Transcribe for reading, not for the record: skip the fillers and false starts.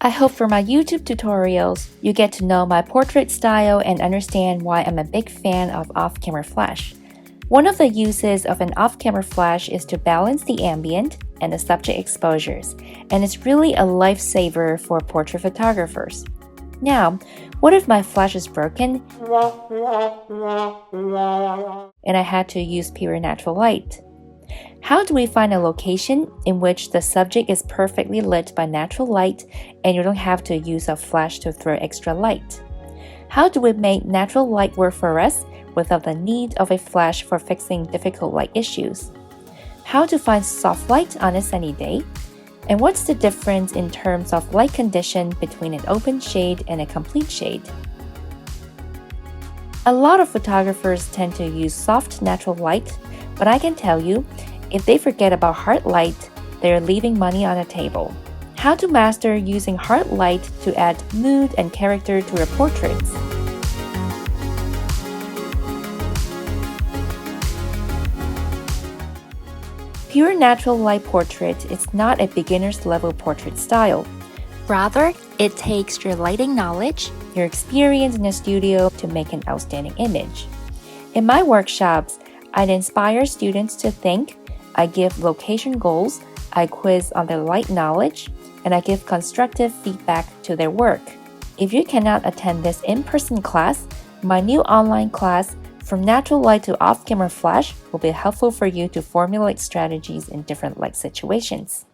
I hope for my YouTube tutorials, you get to know my portrait style and understand why I'm a big fan of off-camera flash. One of the uses of an off-camera flash is to balance the ambient and the subject exposures, and it's really a lifesaver for portrait photographers. Now, what if my flash is broken and I had to use pure natural light? How do we find a location in which the subject is perfectly lit by natural light and you don't have to use a flash to throw extra light? How do we make natural light work for us without the need of a flash for fixing difficult light issues? How to find soft light on a sunny day? And what's the difference in terms of light condition between an open shade and a complete shade? A lot of photographers tend to use soft natural light, but I can tell you, if they forget about hard light, they're leaving money on the table. How to master using hard light to add mood and character to your portraits. Pure natural light portrait is not a beginner's level portrait style. Rather, it takes your lighting knowledge, your experience in the studio to make an outstanding image. In my workshops, I'd inspire students to think, I give location goals, I quiz on their light knowledge, and I give constructive feedback to their work. If you cannot attend this in-person class, my new online class, From Natural Light to Off-Camera Flash, will be helpful for you to formulate strategies in different light situations.